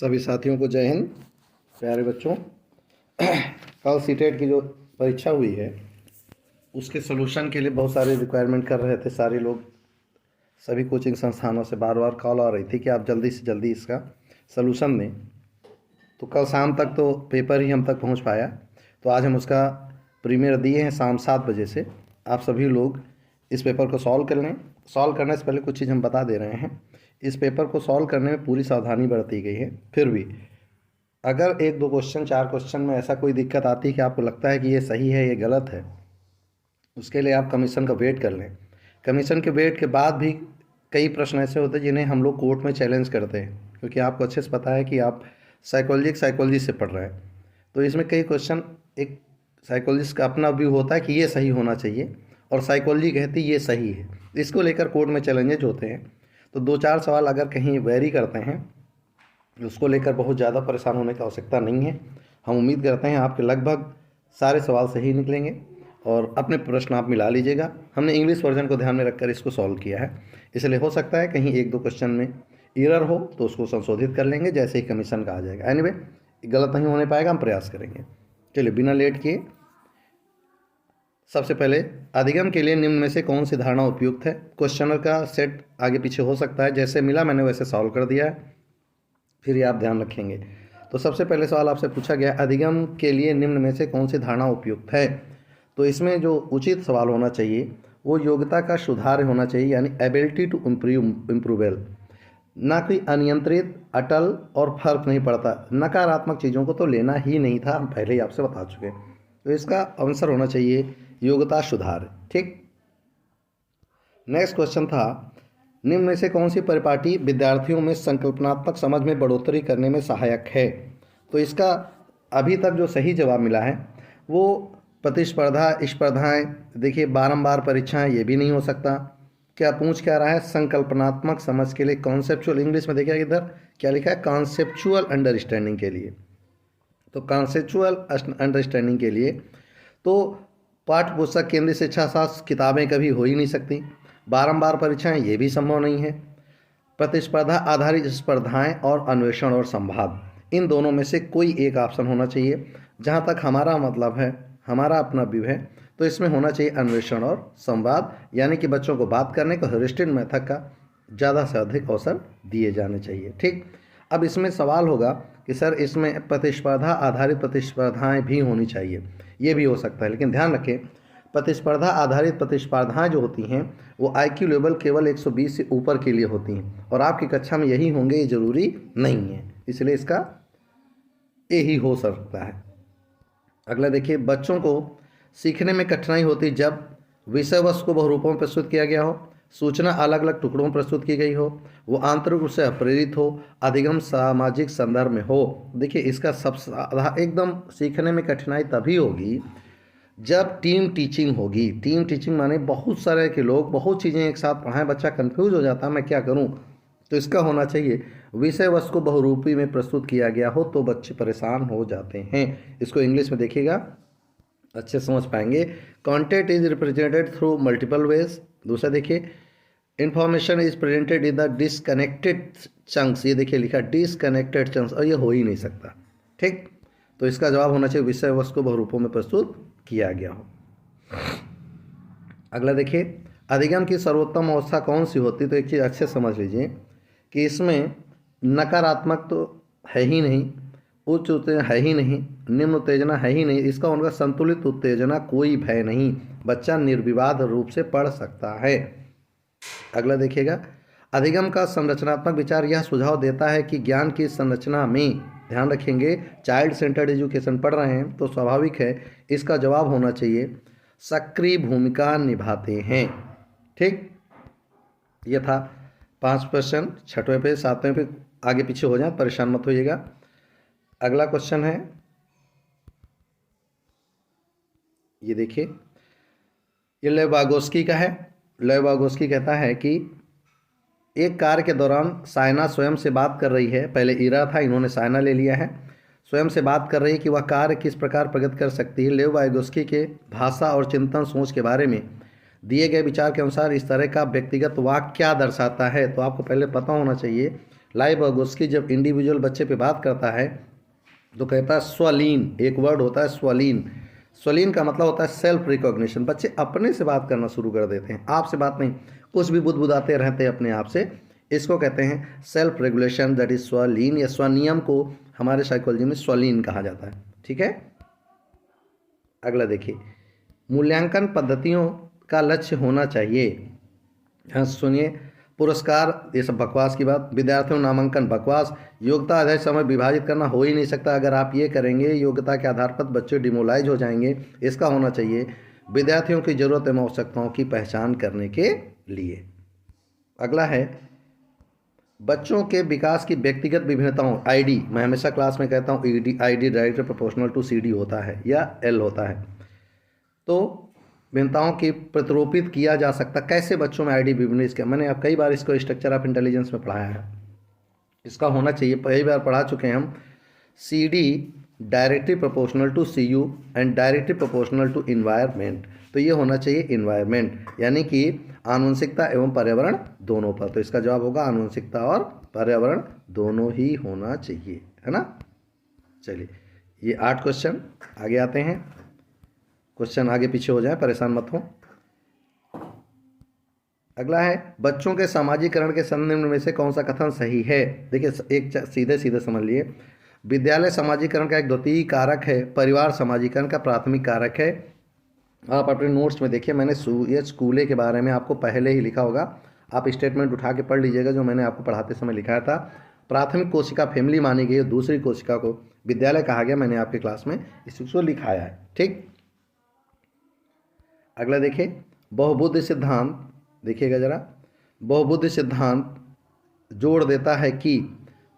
सभी साथियों को जय हिंद। प्यारे बच्चों, कल सीटेट की जो परीक्षा हुई है उसके सलूशन के लिए बहुत सारे रिक्वायरमेंट कर रहे थे सारे लोग। सभी कोचिंग संस्थानों से बार बार कॉल आ रही थी कि आप जल्दी से जल्दी इसका सलूशन दें। तो कल शाम तक तो पेपर ही हम तक पहुंच पाया। तो आज हम उसका प्रीमियर दिए हैं शाम 7 बजे से। आप सभी लोग इस पेपर को सॉल्व कर लें। सॉल्व करने से पहले कुछ चीज़ हम बता दे रहे हैं। इस पेपर को सॉल्व करने में पूरी सावधानी बरती गई है। फिर भी अगर 1-2 क्वेश्चन 4 क्वेश्चन में ऐसा कोई दिक्कत आती है कि आपको लगता है कि ये सही है ये गलत है, उसके लिए आप कमीशन का वेट कर लें। कमीशन के वेट के बाद भी कई प्रश्न ऐसे होते हैं जिन्हें हम लोग कोर्ट में चैलेंज करते हैं, क्योंकि आपको अच्छे से पता है कि आप साइकोलॉजी से पढ़ रहे हैं। तो इसमें कई क्वेश्चन एक साइकोलॉजिस्ट का अपना व्यू होता है कि ये सही होना चाहिए और साइकोलॉजी कहती है ये सही है। इसको लेकर कोर्ट में चैलेंजेज होते हैं। तो 2-4 सवाल अगर कहीं वेरी करते हैं उसको लेकर बहुत ज़्यादा परेशान होने की आवश्यकता नहीं है। हम उम्मीद करते हैं आपके लगभग सारे सवाल सही निकलेंगे और अपने प्रश्न आप मिला लीजिएगा। हमने इंग्लिश वर्जन को ध्यान में रखकर इसको सॉल्व किया है, इसलिए हो सकता है कहीं 1-2 क्वेश्चन में एरर हो तो उसको संशोधित कर लेंगे जैसे ही कमीशन का आ जाएगा। एनीवे, गलत नहीं होने पाएगा, हम प्रयास करेंगे। चलिए बिना लेट किए सबसे पहले अधिगम के लिए निम्न में से कौन सी धारणा उपयुक्त है। क्वेश्चनर का सेट आगे पीछे हो सकता है, जैसे मिला मैंने वैसे सॉल्व कर दिया है, फिर ये आप ध्यान रखेंगे। तो सबसे पहले सवाल आपसे पूछा गया अधिगम के लिए निम्न में से कौन सी धारणा उपयुक्त है। तो इसमें जो उचित सवाल होना चाहिए वो योग्यता का सुधार होना चाहिए, यानी एबिलिटी टू इम्प्रूवेल, ना कोई अनियंत्रित अटल और फर्क नहीं पड़ता। नकारात्मक चीज़ों को तो लेना ही नहीं था, हम पहले ही आपसे बता चुके हैं। तो इसका आंसर होना चाहिए योग्यता सुधार। ठीक, नेक्स्ट क्वेश्चन था निम्न में से कौन सी परिपाटी विद्यार्थियों में संकल्पनात्मक समझ में बढ़ोतरी करने में सहायक है। तो इसका अभी तक जो सही जवाब मिला है वो प्रतिस्पर्धा स्पर्धाएं, देखिए बारंबार परीक्षाएं, ये भी नहीं हो सकता। क्या पूछ क्या रहा है, संकल्पनात्मक समझ के लिए कॉन्सेप्चुअल, इंग्लिश में देखिए इधर क्या लिखा है, कॉन्सेप्चुअल अंडरस्टैंडिंग के लिए। तो कॉन्सेप्चुअल अंडरस्टैंडिंग के लिए तो पाठ्य पुस्तक केंद्रीय शिक्षा शास्त्र किताबें कभी हो ही नहीं सकती। बारंबार परीक्षाएं, ये भी संभव नहीं है। प्रतिस्पर्धा आधारित स्पर्धाएं और अन्वेषण और संवाद, इन दोनों में से कोई एक ऑप्शन होना चाहिए। जहां तक हमारा मतलब है, हमारा अपना व्यू है, तो इसमें होना चाहिए अन्वेषण और संवाद, यानी कि बच्चों को बात करने को ह्यूरिस्टिक मेथड का ज़्यादा से अधिक अवसर दिए जाने चाहिए। ठीक, अब इसमें सवाल होगा कि सर इसमें प्रतिस्पर्धा आधारित प्रतिस्पर्धाएं भी होनी चाहिए, ये भी हो सकता है, लेकिन ध्यान रखें प्रतिस्पर्धा आधारित प्रतिस्पर्धाएं जो होती हैं वो IQ लेवल केवल 120 से ऊपर के लिए होती हैं और आपकी कक्षा में यही होंगे ये जरूरी नहीं है, इसलिए इसका ए ही हो सकता है। अगला देखिए, बच्चों को सीखने में कठिनाई होती जब विषय वस्तु को बहुरूपों में प्रस्तुत किया गया हो, सूचना अलग अलग टुकड़ों में प्रस्तुत की गई हो, वो आंतरिक रूप से अप्रेरित हो, अधिगम सामाजिक संदर्भ में हो। देखिए इसका सबसे एकदम सीखने में कठिनाई तभी होगी जब टीम टीचिंग होगी। टीम टीचिंग माने बहुत सारे के लोग बहुत चीज़ें एक साथ पढ़ाएं, बच्चा कंफ्यूज हो जाता है मैं क्या करूं। तो इसका होना चाहिए विषय वस्तु को बहुरूपी में प्रस्तुत किया गया हो, तो बच्चे परेशान हो जाते हैं। इसको इंग्लिश में देखिएगा अच्छे समझ पाएंगे। Content is represented through multiple ways. दूसरा देखिए, information is presented in the disconnected chunks, ये देखिए लिखा डिसकनेक्टेड चंक्स, और ये हो ही नहीं सकता। ठीक, तो इसका जवाब होना चाहिए विषय वस्तु को बहुरूपों में प्रस्तुत किया गया हो। अगला देखिए, अधिगम की सर्वोत्तम अवस्था कौन सी होती। तो एक चीज़ अच्छे समझ लीजिए कि इसमें नकारात्मक तो है ही नहीं, उच्च उत्तेजना है ही नहीं, निम्न उत्तेजना है ही नहीं, इसका उनका संतुलित उत्तेजना, कोई भय नहीं, बच्चा निर्विवाद रूप से पढ़ सकता है। अगला देखिएगा, अधिगम का संरचनात्मक विचार यह सुझाव देता है कि ज्ञान की संरचना में, ध्यान रखेंगे चाइल्ड सेंटर्ड एजुकेशन पढ़ रहे हैं तो स्वाभाविक है इसका जवाब होना चाहिए सक्रिय भूमिका निभाते हैं। ठीक, यह था 5 क्वेश्चन, 6वें पे 7वें पे आगे पीछे हो जाए परेशान मत होइएगा। अगला क्वेश्चन है ये देखिए, ये लेवागोस्की का है। लेवागोस्की कहता है कि एक कार्य के दौरान सायना स्वयं से बात कर रही है, पहले ईरा था इन्होंने सायना ले लिया है, स्वयं से बात कर रही है कि वह कार्य किस प्रकार प्रगति कर सकती है। लेवागोस्की के भाषा और चिंतन सोच के बारे में दिए गए विचार के अनुसार इस तरह का व्यक्तिगत वाक्य क्या दर्शाता है। तो आपको पहले पता होना चाहिए लाइबोगोस्की जब इंडिविजुअल बच्चे पे बात करता है तो कहता है स्वलीन, एक वर्ड होता है स्वलीन। स्वलीन का मतलब होता है सेल्फ रिकॉग्निशन। बच्चे अपने से बात करना शुरू कर देते हैं, आपसे बात नहीं, कुछ भी बुदबुदाते रहते हैं अपने आप से। इसको कहते हैं सेल्फ रेगुलेशन, दैट इज स्वलीन, या स्वनियम को हमारे साइकोलॉजी में स्वलीन कहा जाता है। ठीक है, अगला देखिए, मूल्यांकन पद्धतियों का लक्ष्य होना चाहिए। हाँ सुनिए, पुरस्कार ये सब बकवास की बात, विद्यार्थियों नामांकन बकवास, योग्यता आधारित समय विभाजित करना हो ही नहीं सकता। अगर आप ये करेंगे योग्यता के आधार पर बच्चे डिमोलाइज हो जाएंगे। इसका होना चाहिए विद्यार्थियों की जरूरत एवं आवश्यकताओं की पहचान करने के लिए। अगला है बच्चों के विकास की व्यक्तिगत विभिन्नताओं, आईडी, मैं हमेशा क्लास में कहता हूँ ID directly proportional to CD होता है या एल होता है। तो भिन्नताओं की प्रतिरूपित किया जा सकता, कैसे बच्चों में आईडी विभिन्न, इसका मैंने आप कई बार इसको स्ट्रक्चर ऑफ इंटेलिजेंस में पढ़ाया है। इसका होना चाहिए, कई बार पढ़ा चुके हैं हम, C D directly proportional to C U and directly proportional to environment. तो ये होना चाहिए इन्वायरमेंट, यानी कि आनुवंशिकता एवं पर्यावरण दोनों पर। तो इसका जवाब होगा आनुवंशिकता और पर्यावरण दोनों ही होना चाहिए, है ना। चलिए ये 8 क्वेश्चन, आगे आते हैं। क्वेश्चन आगे पीछे हो जाए, परेशान मत हो। अगला है बच्चों के सामाजिकरण के निम्न में से कौन सा कथन सही है। देखिए एक सीधे सीधे समझ लिए, विद्यालय सामाजिकरण का एक द्वितीय कारक है, परिवार सामाजिकरण का प्राथमिक कारक है। आप अपने नोट्स में देखिए, मैंने स्कूले के बारे में आपको पहले ही लिखा होगा, आप स्टेटमेंट उठा के पढ़ लीजिएगा जो मैंने आपको पढ़ाते समय लिखाया था। प्राथमिक कोशिका फैमिली मानी गई, दूसरी कोशिका को विद्यालय कहा गया, मैंने आपके क्लास में इसको लिखाया है। ठीक, अगला देखिए बहुबुद्धि सिद्धांत, देखिएगा जरा, बहुबुद्धि सिद्धांत जोड़ देता है कि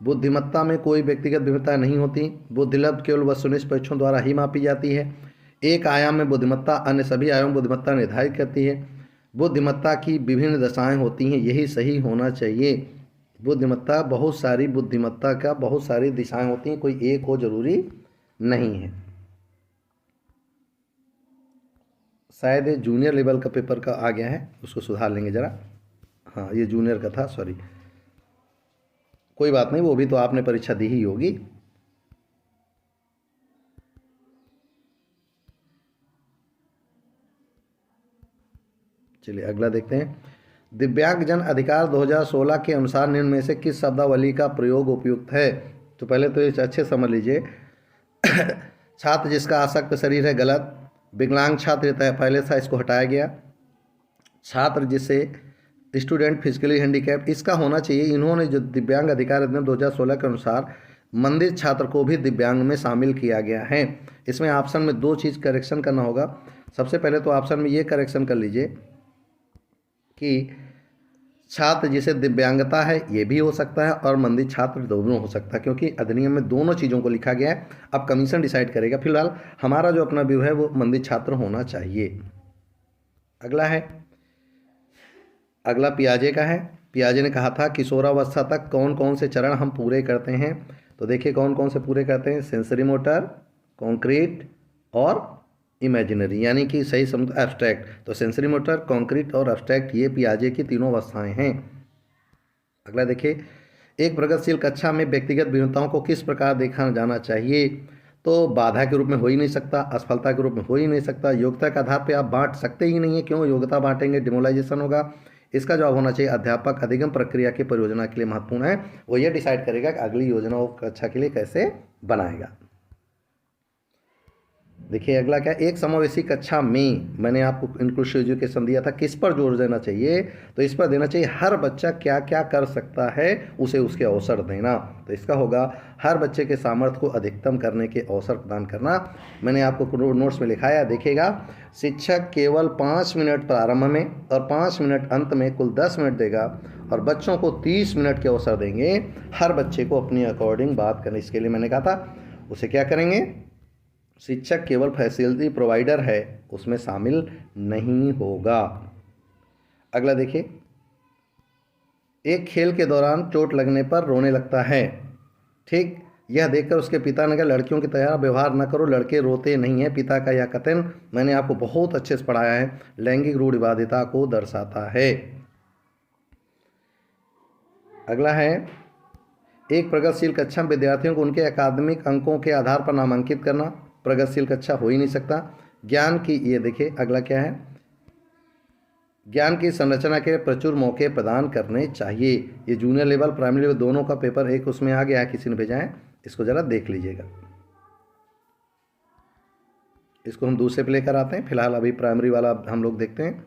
बुद्धिमत्ता में कोई व्यक्तिगत विभिन्नता नहीं होती, बुद्धिलब्ध केवल वस्तुनिष्ठ परीक्षणों द्वारा ही मापी जाती है। एक आयाम में बुद्धिमत्ता अन्य सभी आयाम बुद्धिमत्ता निर्धारित करती है। बुद्धिमत्ता की विभिन्न दशाएं होती हैं, यही सही होना चाहिए। बुद्धिमत्ता बहुत सारी, बुद्धिमत्ता का बहुत सारी दिशाएं होती हैं, कोई एक हो जरूरी नहीं है। शायद जूनियर लेवल का पेपर का आ गया है, उसको सुधार लेंगे ज़रा। हाँ ये जूनियर का था, सॉरी, कोई बात नहीं, वो भी तो आपने परीक्षा दी ही होगी। चलिए अगला देखते हैं, दिव्यांगजन अधिकार 2016 के अनुसार निम्न में से किस शब्दावली का प्रयोग उपयुक्त है। तो पहले तो ये अच्छे समझ लीजिए, छात्र जिसका आसक्त शरीर है, गलत। विकलांग छात्र पहले था, इसको हटाया गया। छात्र जिसे स्टूडेंट फिजिकली हैंडीकैप, इसका होना चाहिए। इन्होंने जो दिव्यांग अधिकार अधिनियम 2016 के अनुसार मंदिर छात्र को भी दिव्यांग में शामिल किया गया है। इसमें ऑप्शन में 2 चीज़ करेक्शन करना होगा। सबसे पहले तो ऑप्शन में ये करेक्शन कर लीजिए कि छात्र जिसे दिव्यांगता है ये भी हो सकता है और मंदिर छात्र दोनों हो सकता है, क्योंकि अधिनियम में दोनों चीज़ों को लिखा गया है। अब कमीशन डिसाइड करेगा, फिलहाल हमारा जो अपना व्यू है वो मंदिर छात्र होना चाहिए। अगला है, अगला पियाजे का है। पियाजे ने कहा था किशोरावस्था तक कौन कौन से चरण हम पूरे करते हैं। तो देखिए कौन कौन से पूरे करते हैं, सेंसरी मोटर, कॉन्क्रीट और इमेजिनरी, यानी कि सही समझ एब्स्ट्रैक्ट। तो सेंसरी मोटर, कॉन्क्रीट और एब्स्ट्रैक्ट, ये पियाजे की तीनों अवस्थाएं हैं। अगला देखिए, एक प्रगतिशील कक्षा में व्यक्तिगत भिन्नताओं को किस प्रकार देखा जाना चाहिए। तो बाधा के रूप में हो ही नहीं सकता, असफलता के रूप में हो ही नहीं सकता, योग्यता के आधार पर आप बांट सकते ही नहीं है। क्यों योग्यता बांटेंगे, डिमोलाइजेशन होगा। इसका जवाब होना चाहिए अध्यापक अधिगम प्रक्रिया की परियोजना के लिए महत्वपूर्ण है, वो ये डिसाइड करेगा कि अगली योजना वो कक्षा के लिए कैसे बनाएगा। देखिए अगला क्या, एक समावेशी कक्षा में मैंने आपको इंक्लूसिव एजुकेशन दिया था, किस पर जोर देना चाहिए। तो इस पर देना चाहिए हर बच्चा क्या क्या कर सकता है उसे उसके अवसर देना। तो इसका होगा हर बच्चे के सामर्थ्य को अधिकतम करने के अवसर प्रदान करना। मैंने आपको नोट्स में लिखाया, देखिएगा, शिक्षक केवल 5 मिनट प्रारंभ में और 5 मिनट अंत में कुल 10 मिनट देगा और बच्चों को 30 मिनट के अवसर देंगे हर बच्चे को अपनी अकॉर्डिंग बात करने। इसके लिए मैंने कहा था उसे क्या करेंगे, शिक्षक केवल फैसिलिटी प्रोवाइडर है, उसमें शामिल नहीं होगा। अगला देखिए, एक खेल के दौरान चोट लगने पर रोने लगता है। ठीक, यह देखकर उसके पिता ने कहा लड़कियों की तरह व्यवहार न करो, लड़के रोते नहीं हैं। पिता का यह कथन मैंने आपको बहुत अच्छे से पढ़ाया है, लैंगिक रूढ़िवादिता को दर्शाता है। अगला है, एक प्रगतिशील कक्षा में विद्यार्थियों को उनके अकादमिक अंकों के आधार पर नामांकित करना प्रगतिशील कक्षा हो ही नहीं सकता। ज्ञान की, ये देखिए अगला क्या है, ज्ञान की संरचना के लिए प्रचुर मौके प्रदान करने चाहिए। ये जूनियर लेवल प्राइमरी लेवल दोनों का पेपर एक उसमें आ गया है, किसी ने भेजा है, इसको ज़रा देख लीजिएगा। इसको हम दूसरे पे लेकर आते हैं, फिलहाल अभी प्राइमरी वाला हम लोग देखते हैं।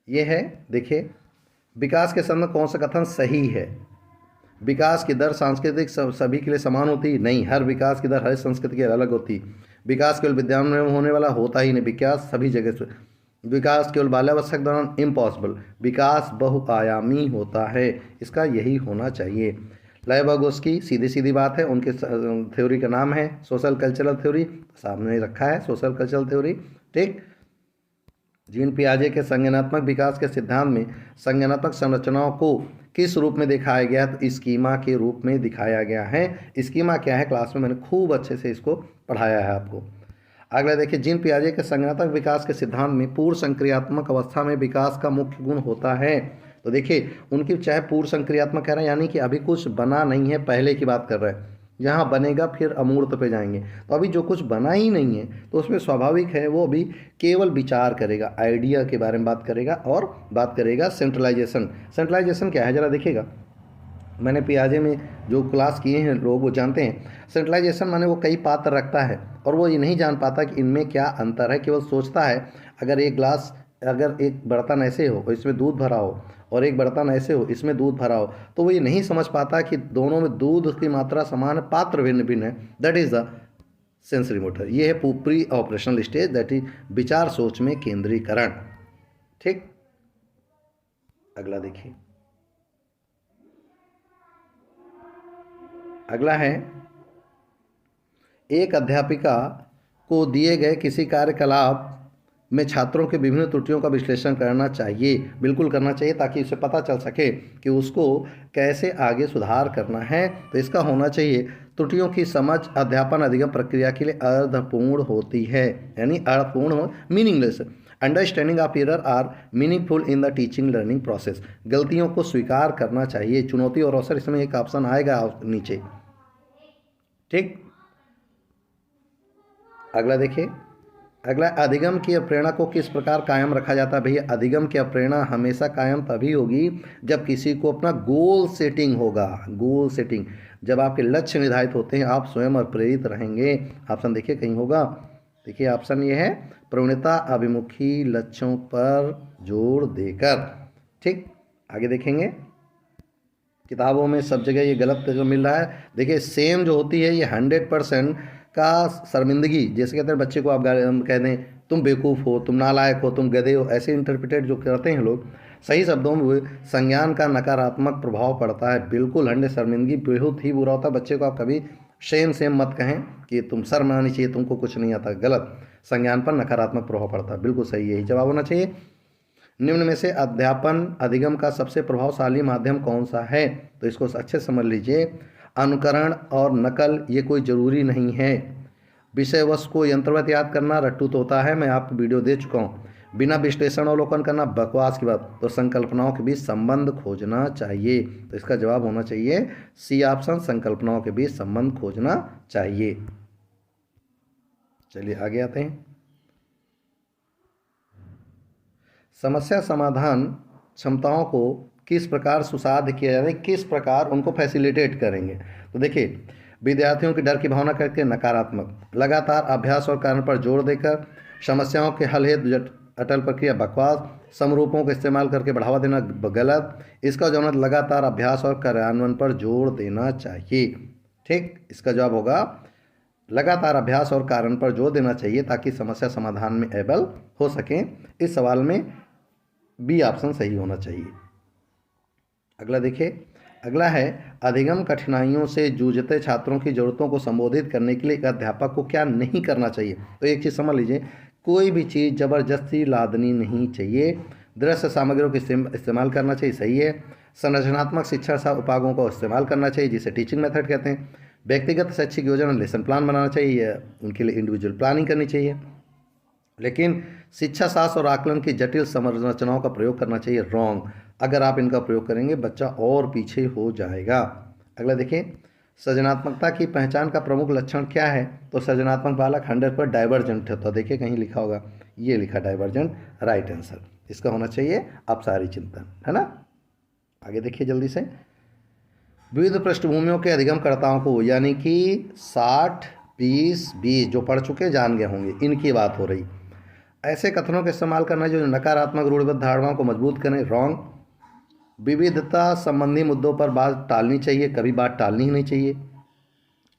ये है, देखिए, विकास के संबंध में कौन सा कथन सही है? विकास की दर सांस्कृतिक सभी के लिए समान होती नहीं, हर विकास की दर हर संस्कृति की अलग होती। विकास केवल विद्यालय में होने वाला होता ही नहीं, विकास सभी जगह से, विकास केवल बाल्यावस्था के दौरान इम्पॉसिबल, विकास बहुआयामी होता है, इसका यही होना चाहिए। लाइबागोस्की सीधी सीधी बात है, उनके थ्योरी का नाम है सोशल कल्चरल थ्योरी, सामने रखा है सोशल कल्चरल थ्योरी, ठीक। जीन पियाजे के संज्ञानात्मक विकास के सिद्धांत में संज्ञानात्मक संरचनाओं को किस रूप में दिखाया गया है? तो स्कीमा के रूप में दिखाया गया है। स्कीमा क्या है, क्लास में मैंने खूब अच्छे से इसको पढ़ाया है आपको। अगला देखिए, जीन पियाजे के संज्ञानात्मक विकास के सिद्धांत में पूर्व संक्रियात्मक अवस्था में विकास का मुख्य गुण होता है। तो देखिए, उनकी चाहे पूर्व संक्रियात्मक कह रहे हैं, यानी कि अभी कुछ बना नहीं है, पहले की बात कर रहे हैं, जहाँ बनेगा फिर अमूर्त पे जाएंगे। तो अभी जो कुछ बना ही नहीं है, तो उसमें स्वाभाविक है वो अभी केवल विचार करेगा, आइडिया के बारे में बात करेगा और बात करेगा सेंट्रलाइजेशन। सेंट्रलाइजेशन क्या है जरा देखिएगा, मैंने पियाजे में जो क्लास किए हैं लोग वो जानते हैं। सेंट्रलाइजेशन माने वो कई पात्र रखता है और वो ये नहीं जान पाता कि इनमें क्या अंतर है, केवल सोचता है अगर एक बर्तन ऐसे हो इसमें दूध भरा हो और एक बर्तन ऐसे हो इसमें दूध भरा हो, तो वो ये नहीं समझ पाता कि दोनों में दूध की मात्रा समान है, पात्र भिन्न भिन्न है। That is the sensory motor. ये है pre operational stage, that is विचार सोच में केंद्रीकरण, ठीक। अगला देखिए, अगला है, एक अध्यापिका को दिए गए किसी कार्यकलाप में छात्रों के विभिन्न त्रुटियों का विश्लेषण करना चाहिए, बिल्कुल करना चाहिए, ताकि उसे पता चल सके कि उसको कैसे आगे सुधार करना है। तो इसका होना चाहिए, त्रुटियों की समझ अध्यापन अधिगम प्रक्रिया के लिए अर्थपूर्ण होती है, यानी अर्थपूर्ण हो, meaningless. Understanding of error are meaningful in the teaching learning process. गलतियों को स्वीकार करना चाहिए। चुनौती और अवसर, इसमें एक ऑप्शन आएगा नीचे, ठीक। अगला देखिए, अगला, अधिगम की प्रेरणा को किस प्रकार कायम रखा जाता है? भैया, अधिगम की प्रेरणा हमेशा कायम तभी होगी जब किसी को अपना गोल सेटिंग होगा। गोल सेटिंग, जब आपके लक्ष्य निर्धारित होते हैं, आप स्वयं और प्रेरित रहेंगे। ऑप्शन देखिए कहीं होगा, देखिए ऑप्शन ये है, प्रवणता अभिमुखी लक्ष्यों पर जोर देकर, ठीक। आगे देखेंगे, किताबों में सब जगह ये गलत मिल रहा है। देखिए, सेम जो होती है ये 100% का शर्मिंदगी, जैसे कहते हैं बच्चे को आप कह दें तुम बेवकूफ़ हो, तुम नालायक हो, तुम गधे हो, ऐसे इंटरप्रिटेट जो करते हैं लोग, सही शब्दों में संज्ञान का नकारात्मक प्रभाव पड़ता है। बिल्कुल 100, शर्मिंदगी बहुत ही बुरा होता है। बच्चे को आप कभी सेम मत कहें कि तुम शर्म आनी चाहिए, तुमको कुछ नहीं आता, गलत। संज्ञान पर नकारात्मक प्रभाव पड़ता है, बिल्कुल सही, यही जवाब होना चाहिए। निम्न में से अध्यापन अधिगम का सबसे प्रभावशाली माध्यम कौन सा है? तो इसको अच्छे समझ लीजिए। अनुकरण और नकल ये कोई ज़रूरी नहीं है। विषय वस्तु को यंत्रवत याद करना रट्टू तोता है, मैं आपको वीडियो दे चुका हूँ। बिना विश्लेषण अवलोकन करना बकवास की बात। तो संकल्पनाओं के बीच संबंध खोजना चाहिए। तो इसका जवाब होना चाहिए सी ऑप्शन, संकल्पनाओं के बीच संबंध खोजना चाहिए। चलिए आगे आते हैं। समस्या समाधान क्षमताओं को किस प्रकार सुसाध्य किया जाए, किस प्रकार उनको फैसिलिटेट करेंगे? तो देखिए, विद्यार्थियों की डर की भावना करके नकारात्मक, लगातार अभ्यास और कारण पर जोर देकर, समस्याओं के हल हेतु अटल प्रक्रिया बकवास, समरूपों का इस्तेमाल करके बढ़ावा देना गलत। इसका जवाब लगातार अभ्यास और कार्यान्वयन पर जोर देना चाहिए, ठीक। इसका जवाब होगा लगातार अभ्यास और कारण पर जोर देना चाहिए ताकि समस्या समाधान में एबल हो सकें। इस सवाल में बी ऑप्शन सही होना चाहिए। अगला देखिए, अगला है, अधिगम कठिनाइयों से जूझते छात्रों की जरूरतों को संबोधित करने के लिए एक अध्यापक को क्या नहीं करना चाहिए? तो एक चीज़ समझ लीजिए, कोई भी चीज़ ज़बरदस्ती लादनी नहीं चाहिए। दृश्य सामग्रियों का इस्तेमाल करना चाहिए, सही है। संरचनात्मक शिक्षा उपायों का इस्तेमाल करना चाहिए, जिसे टीचिंग मेथड कहते हैं। व्यक्तिगत शैक्षिक योजना लेसन प्लान बनाना चाहिए, उनके लिए इंडिविजुअल प्लानिंग करनी चाहिए। लेकिन शिक्षा शास्त्र और आकलन की जटिल संरचनाओं का प्रयोग करना चाहिए, रॉन्ग। अगर आप इनका प्रयोग करेंगे बच्चा और पीछे हो जाएगा। अगला देखिए, सृजनात्मकता की पहचान का प्रमुख लक्षण क्या है? तो सृजनात्मक बालक 100% डाइवर्जेंट है। तो देखिए कहीं लिखा होगा, ये लिखा डाइवर्जेंट, राइट आंसर इसका होना चाहिए अपसारी चिंतन, है ना। आगे देखिए जल्दी से, विविध पृष्ठभूमियों के अधिगमकर्ताओं को, यानी कि 60, 20, 20 जो पढ़ चुके जान गए होंगे, इनकी बात हो रही। ऐसे कथनों का इस्तेमाल करना जो नकारात्मक रूढ़िबद्ध धारणाओं को मजबूत करें, रॉन्ग। विविधता संबंधी मुद्दों पर बात टालनी चाहिए, कभी बात टालनी ही नहीं चाहिए।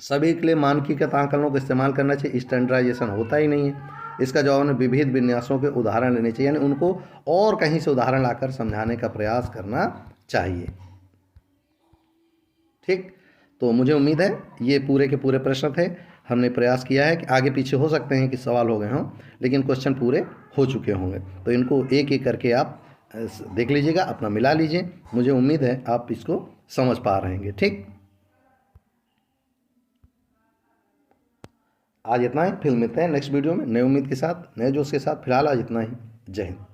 सभी के लिए मानकीकृत आंकलनों का इस्तेमाल करना चाहिए, स्टैंडर्डाइजेशन होता ही नहीं है। इसका जवाब में विविध विन्यासों के उदाहरण लेने चाहिए, यानी उनको और कहीं से उदाहरण लाकर समझाने का प्रयास करना चाहिए। ठीक, तो मुझे उम्मीद है ये पूरे के पूरे प्रश्न थे। हमने प्रयास किया है कि आगे पीछे हो सकते हैं कि सवाल हो गए हों, लेकिन क्वेश्चन पूरे हो चुके होंगे। तो इनको एक एक करके आप देख लीजिएगा, अपना मिला लीजिए। मुझे उम्मीद है आप इसको समझ पा रहेंगे। ठीक, आज इतना ही, फिर मिलते हैं नेक्स्ट वीडियो में नई उम्मीद के साथ, नए जोश के साथ। फिलहाल आज इतना ही। जय हिंद।